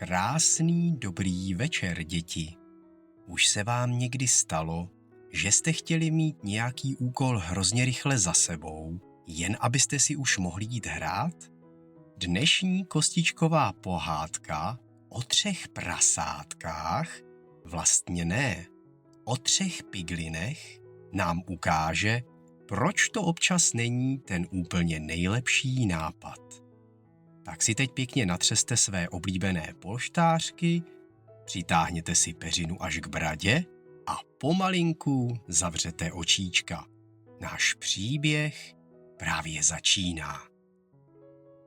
Krásný dobrý večer, děti. Už se vám někdy stalo, že jste chtěli mít nějaký úkol hrozně rychle za sebou, jen abyste si už mohli jít hrát? Dnešní kostičková pohádka o 3 prasátkách, vlastně ne, o 3 piglinech, nám ukáže, proč to občas není ten úplně nejlepší nápad. Tak si teď pěkně natřeste své oblíbené polštářky, přitáhněte si peřinu až k bradě a pomalinku zavřete očíčka. Náš příběh právě začíná.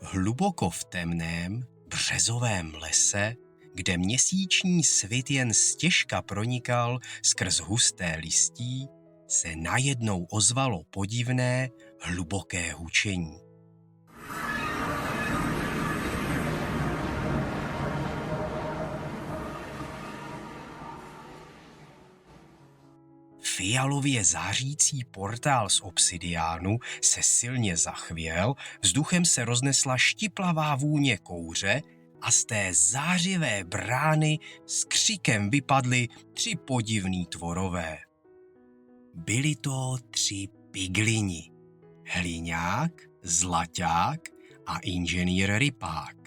Hluboko v temném, březovém lese, kde měsíční svit jen stěžka pronikal skrz husté listí, se najednou ozvalo podivné, hluboké hučení. Fialově zářící portál z obsidiánu se silně zachvěl, vzduchem se roznesla štiplavá vůně kouře a z té zářivé brány s křikem vypadly 3 podivní tvorové. Byli to 3 piglini. Hliňák, Zlaťák a inženýr Rypák.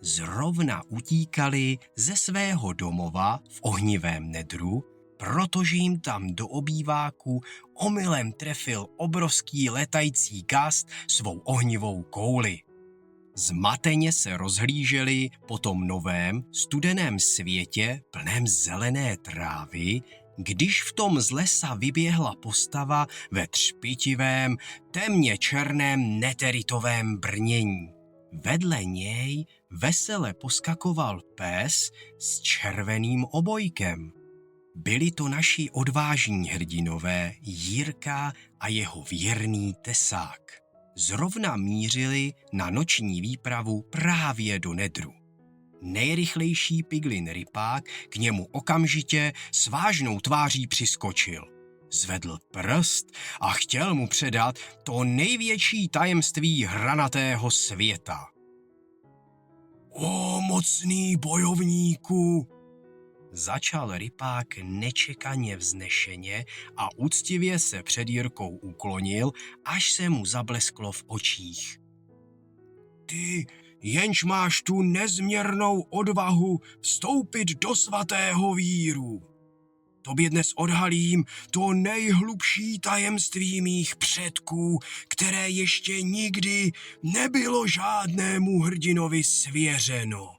Zrovna utíkali ze svého domova v ohnivém nedru, protože jim tam do obýváku omylem trefil obrovský letající gast svou ohnivou kouli. Zmateně se rozhlíželi po tom novém, studeném světě plném zelené trávy, když v tom z lesa vyběhla postava ve třpitivém, temně černém neteritovém brnění. Vedle něj vesele poskakoval pes s červeným obojkem. Byli to naši odvážní hrdinové Jirka a jeho věrný tesák. Zrovna mířili na noční výpravu právě do nedru. Nejrychlejší piglin Rypák k němu okamžitě s vážnou tváří přiskočil. Zvedl prst a chtěl mu předat to největší tajemství hranatého světa. O mocný bojovníku! Začal Rypák nečekaně vznešeně a úctivě se před Jirkou uklonil, až se mu zablesklo v očích. Ty, jenž máš tu nezměrnou odvahu vstoupit do svatého víru. Tobě dnes odhalím to nejhlubší tajemství mých předků, které ještě nikdy nebylo žádnému hrdinovi svěřeno.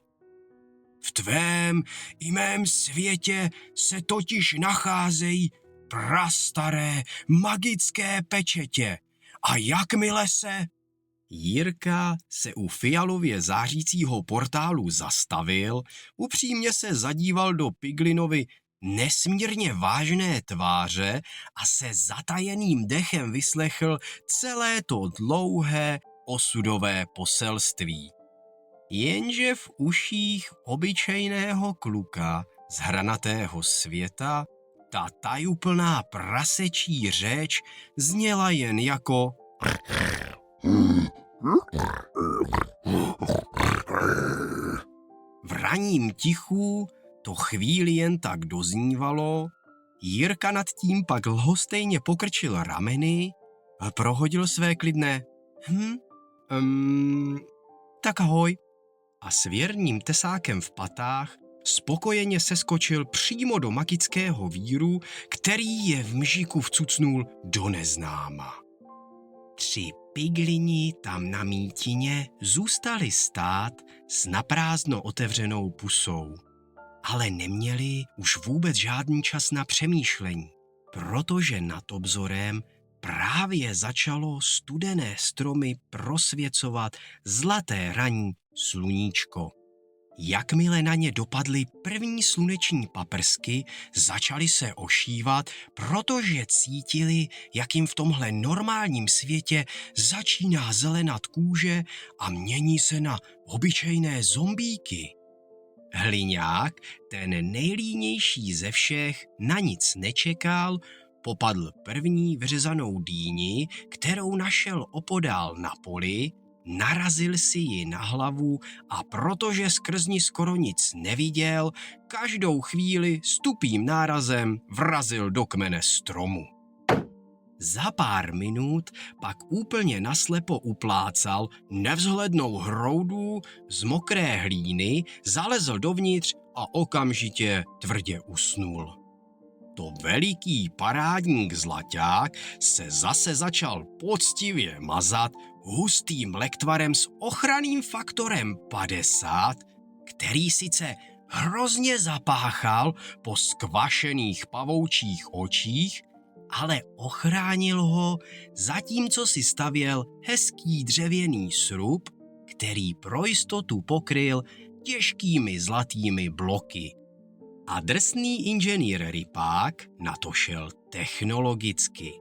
V tvém i mém světě se totiž nacházejí prastaré magické pečetě a jakmile se... Jirka se u fialově zářícího portálu zastavil, upřímně se zadíval do piglinovy nesmírně vážné tváře a se zatajeným dechem vyslechl celé to dlouhé osudové poselství. Jenže v uších obyčejného kluka z hranatého světa ta tajuplná prasečí řeč zněla jen jako v ranním tichu to chvíli jen tak doznívalo, Jirka nad tím pak lhostejně pokrčil rameny a prohodil své klidné tak ahoj. A s věrným tesákem v patách spokojeně seskočil přímo do magického víru, který je v mžiku vcucnul do neznáma. 3 piglini tam na mítině zůstali stát s naprázdno otevřenou pusou. Ale neměli už vůbec žádný čas na přemýšlení, protože nad obzorem právě začalo studené stromy prosvěcovat zlaté ranní sluníčko. Jakmile na ně dopadly první sluneční paprsky, začaly se ošívat, protože cítili, jak jim v tomhle normálním světě začíná zelenat kůže a mění se na obyčejné zombíky. Hliňák, ten nejlínější ze všech, na nic nečekal, popadl první vyřezanou dýni, kterou našel opodál na poli narazil si ji na hlavu a protože skrz ní skoro nic neviděl, každou chvíli s tupým nárazem vrazil do kmene stromu. Za pár minut pak úplně naslepo uplácal nevzhlednou hroudu z mokré hlíny, zalezl dovnitř a okamžitě tvrdě usnul. To veliký parádník Zlaťák se zase začal poctivě mazat hustým lektvarem s ochranným faktorem 50, který sice hrozně zapáchal po skvašených pavoučích očích, ale ochránil ho, zatímco si stavěl hezký dřevěný srub, který pro jistotu pokryl těžkými zlatými bloky. A drsný inženýr Rypák na to šel technologicky.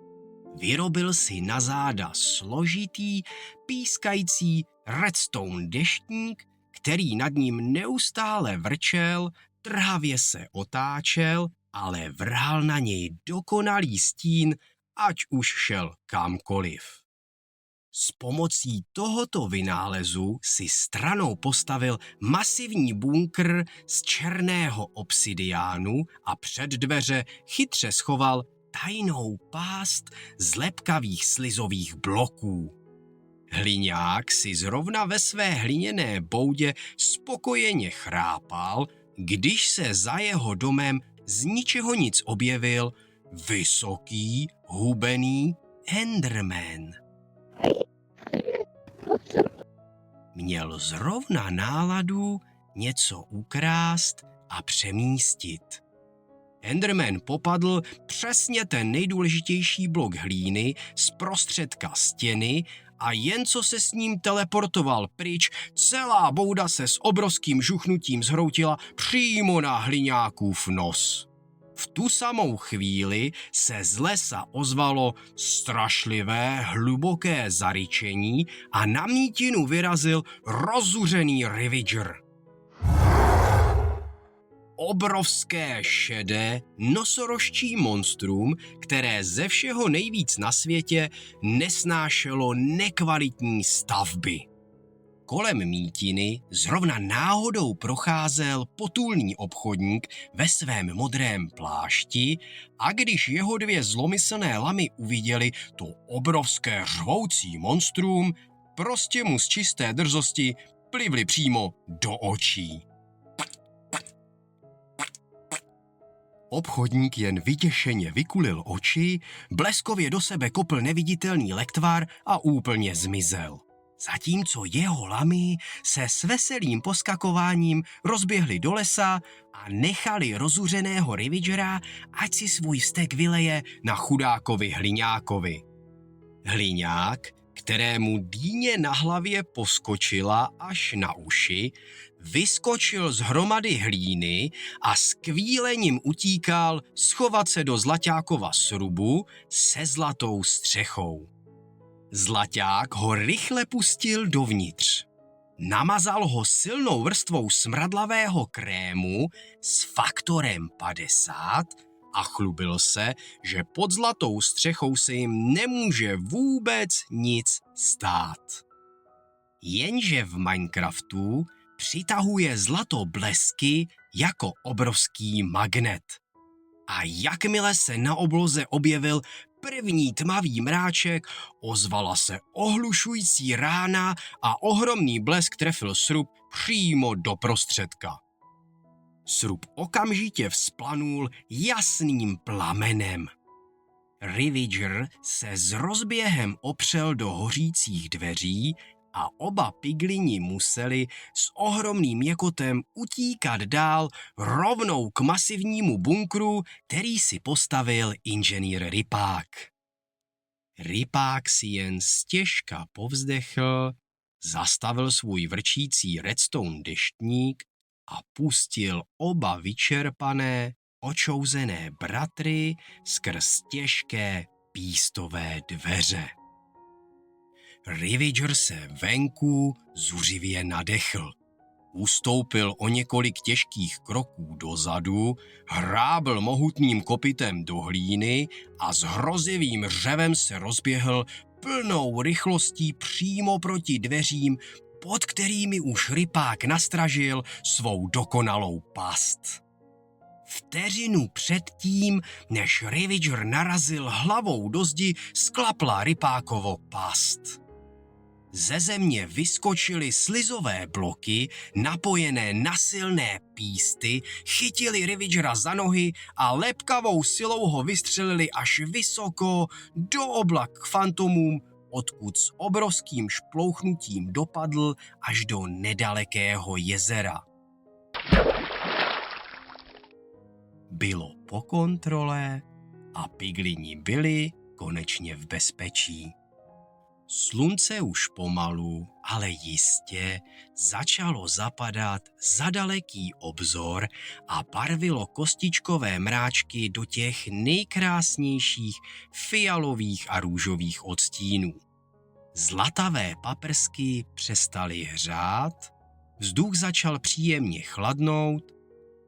Vyrobil si na záda složitý, pískající redstone deštník, který nad ním neustále vrčel, trhavě se otáčel, ale vrhal na něj dokonalý stín, ať už šel kamkoliv. S pomocí tohoto vynálezu si stranou postavil masivní bunkr z černého obsidiánu a před dveře chytře schoval tajnou pást z lepkavých slizových bloků. Hliňák si zrovna ve své hliněné boudě spokojeně chrápal, když se za jeho domem z ničeho nic objevil vysoký, hubený Enderman. Měl zrovna náladu něco ukrást a přemístit. Enderman popadl přesně ten nejdůležitější blok hlíny z prostředka stěny a jen co se s ním teleportoval pryč, celá bouda se s obrovským žuchnutím zhroutila přímo na Hliňákův nos. V tu samou chvíli se z lesa ozvalo strašlivé, hluboké zaryčení a na mítinu vyrazil rozuřený Ravager. Obrovské šedé, nosorožčí monstrum, které ze všeho nejvíc na světě nesnášelo nekvalitní stavby. Kolem mítiny zrovna náhodou procházel potulný obchodník ve svém modrém plášti a když jeho dvě zlomyslné lamy uviděli to obrovské řvoucí monstrum, prostě mu z čisté drzosti plivli přímo do očí. Obchodník jen vyděšeně vykulil oči, bleskově do sebe kopl neviditelný lektvar a úplně zmizel. Zatímco jeho lamy se s veselým poskakováním rozběhly do lesa a nechali rozuřeného Ravagera, ať si svůj vztek vyleje na chudákovi Hliňákovi. Hliňák, kterému dýně na hlavě poskočila až na uši, vyskočil z hromady hlíny a s kvílením utíkal schovat se do Zlaťákova srubu se zlatou střechou. Zlaťák ho rychle pustil dovnitř. Namazal ho silnou vrstvou smradlavého krému s faktorem 50 a chlubil se, že pod zlatou střechou se jim nemůže vůbec nic stát. Jenže v Minecraftu přitahuje zlato blesky jako obrovský magnet. A jakmile se na obloze objevil první tmavý mráček, ozvala se ohlušující rána a ohromný blesk trefil srub přímo do prostředka. Srub okamžitě vzplanul jasným plamenem. Ravager se s rozběhem opřel do hořících dveří a oba piglini museli s ohromným jekotem utíkat dál rovnou k masivnímu bunkru, který si postavil inženýr Rypák. Rypák si jen stěžka povzdechl, zastavil svůj vrčící redstone deštník a pustil oba vyčerpané, očouzené bratry skrz těžké pístové dveře. Ravager se venku zuřivě nadechl. Ustoupil o několik těžkých kroků dozadu, hrábl mohutným kopitem do hlíny a s hrozivým řevem se rozběhl plnou rychlostí přímo proti dveřím, pod kterými už rypák nastražil svou dokonalou past. Vteřinu předtím, než Ravager narazil hlavou do zdi, sklapla rypákovo past. Ze země vyskočily slizové bloky, napojené na silné písty, chytili Ravagera za nohy a lepkavou silou ho vystřelili až vysoko do oblak k fantomům, odkud s obrovským šplouchnutím dopadl až do nedalekého jezera. Bylo po kontrole a piglini byli konečně v bezpečí. Slunce už pomalu, ale jistě začalo zapadat za daleký obzor a barvilo kostičkové mráčky do těch nejkrásnějších fialových a růžových odstínů. Zlatavé paprsky přestaly hřát, vzduch začal příjemně chladnout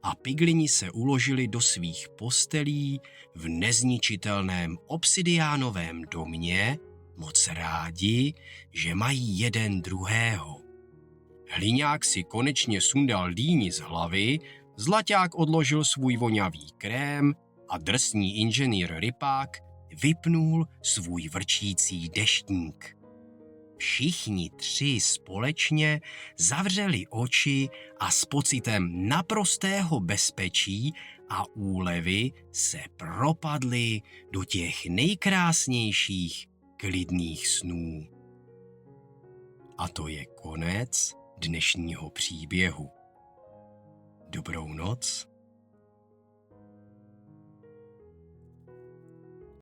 a piglini se uložili do svých postelí v nezničitelném obsidiánovém domě, moc rádi, že mají jeden druhého. Hliňák si konečně sundal dýni z hlavy, zlaťák odložil svůj vonavý krém a drsný inženýr Rypák vypnul svůj vrčící deštník. Všichni tři společně zavřeli oči a s pocitem naprostého bezpečí a úlevy se propadli do těch nejkrásnějších klidných snů. A to je konec dnešního příběhu. Dobrou noc